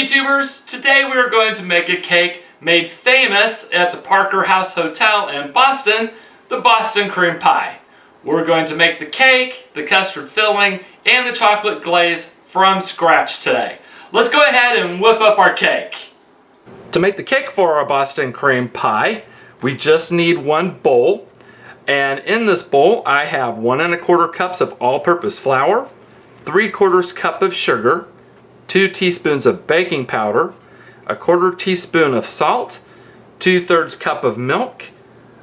YouTubers! Today we are going to make a cake made famous at the Parker House Hotel in Boston, the Boston cream pie. We're going to make the cake, the custard filling, and the chocolate glaze from scratch today. Let's go ahead and whip up our cake. To make the cake for our Boston cream pie, we just need one bowl. And in this bowl I have 1 1/4 cups of all-purpose flour, 3/4 cup of sugar, 2 teaspoons of baking powder, 1/4 teaspoon of salt, 2/3 cup of milk,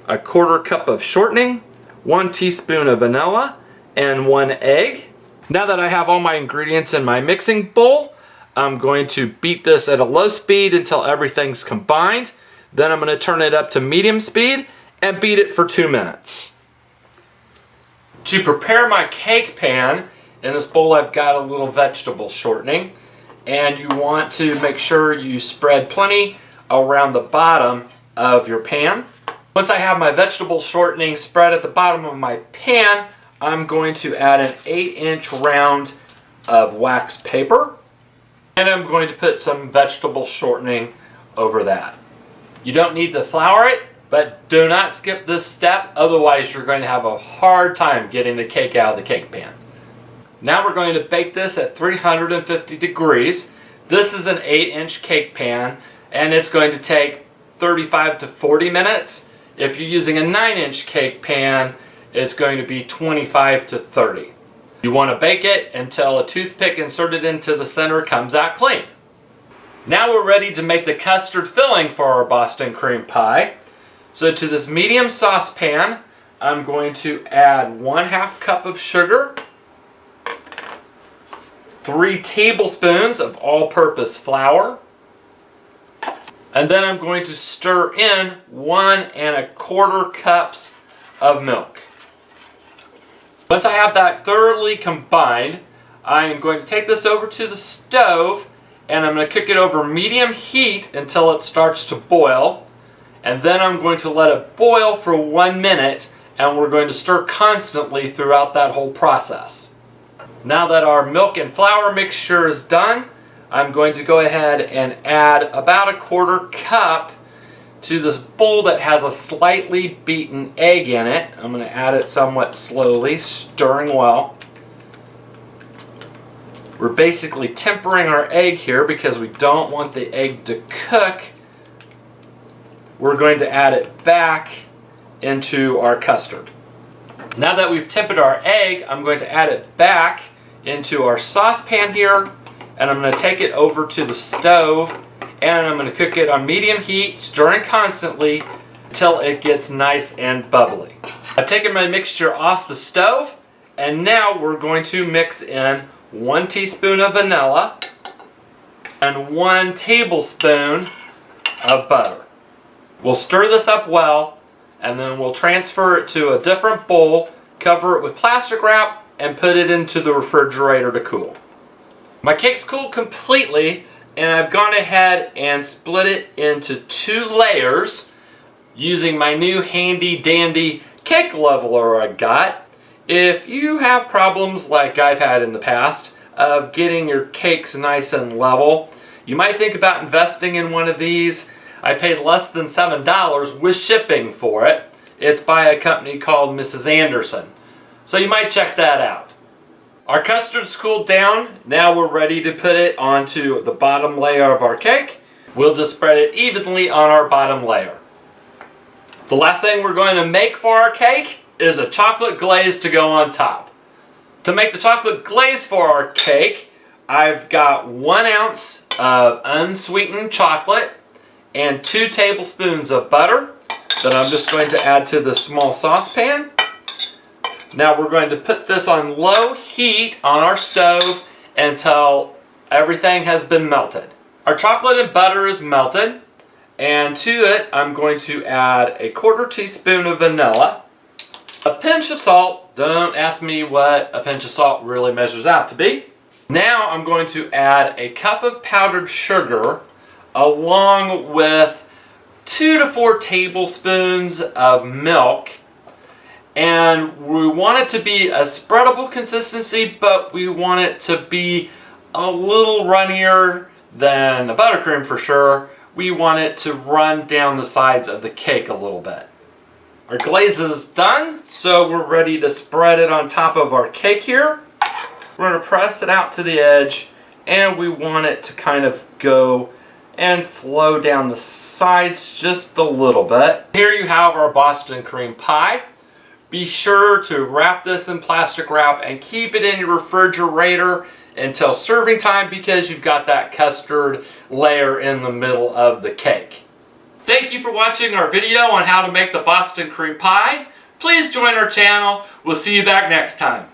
1/4 cup of shortening, 1 teaspoon of vanilla, and 1 egg. Now that I have all my ingredients in my mixing bowl, I'm going to beat this at a low speed until everything's combined. Then I'm going to turn it up to medium speed and beat it for 2 minutes. To prepare my cake pan, in this bowl I've got a little vegetable shortening. And you want to make sure you spread plenty around the bottom of your pan. Once I have my vegetable shortening spread at the bottom of my pan, I'm going to add an 8-inch round of wax paper. And I'm going to put some vegetable shortening over that. You don't need to flour it, but do not skip this step, otherwise you're going to have a hard time getting the cake out of the cake pan. Now we're going to bake this at 350 degrees. This is an 8-inch cake pan and it's going to take 35 to 40 minutes. If you're using a 9-inch cake pan, it's going to be 25 to 30. You want to bake it until a toothpick inserted into the center comes out clean. Now we're ready to make the custard filling for our Boston cream pie. So to this medium saucepan, I'm going to add 1/2 cup of sugar, 3 tablespoons of all-purpose flour, and then I'm going to stir in 1 1/4 cups of milk. Once I have that thoroughly combined, I am going to take this over to the stove and I'm going to cook it over medium heat until it starts to boil, and then I'm going to let it boil for 1 minute and we're going to stir constantly throughout that whole process. Now that our milk and flour mixture is done, I'm going to go ahead and add about 1/4 cup to this bowl that has a slightly beaten egg in it. I'm going to add it somewhat slowly, stirring well. We're basically tempering our egg here because we don't want the egg to cook. We're going to add it back into our custard. Now that we've tempered our egg, I'm going to add it back into our saucepan here, and I'm going to take it over to the stove and I'm going to cook it on medium heat, stirring constantly until it gets nice and bubbly. I've taken my mixture off the stove and now we're going to mix in 1 teaspoon of vanilla and 1 tablespoon of butter. We'll stir this up well and then we'll transfer it to a different bowl, cover it with plastic wrap, and put it into the refrigerator to cool. My cake's cooled completely and I've gone ahead and split it into 2 layers using my new handy dandy cake leveler I got. If you have problems like I've had in the past of getting your cakes nice and level, you might think about investing in one of these. I paid less than $7 with shipping for it. It's by a company called Mrs. Anderson. So you might check that out. Our custard's cooled down. Now we're ready to put it onto the bottom layer of our cake. We'll just spread it evenly on our bottom layer. The last thing we're going to make for our cake is a chocolate glaze to go on top. To make the chocolate glaze for our cake, I've got 1 ounce of unsweetened chocolate and 2 tablespoons of butter that I'm just going to add to this small saucepan. Now we're going to put this on low heat on our stove until everything has been melted. Our chocolate and butter is melted, and to it I'm going to add 1/4 teaspoon of vanilla, a pinch of salt. Don't ask me what a pinch of salt really measures out to be. Now I'm going to add 1 cup of powdered sugar along with 2 to 4 tablespoons of milk. And we want it to be a spreadable consistency, but we want it to be a little runnier than the buttercream for sure. We want it to run down the sides of the cake a little bit. Our glaze is done, so we're ready to spread it on top of our cake here. We're going to press it out to the edge, and we want it to kind of go and flow down the sides just a little bit. Here you have our Boston cream pie. Be sure to wrap this in plastic wrap and keep it in your refrigerator until serving time, because you've got that custard layer in the middle of the cake. Thank you for watching our video on how to make the Boston cream pie. Please join our channel. We'll see you back next time.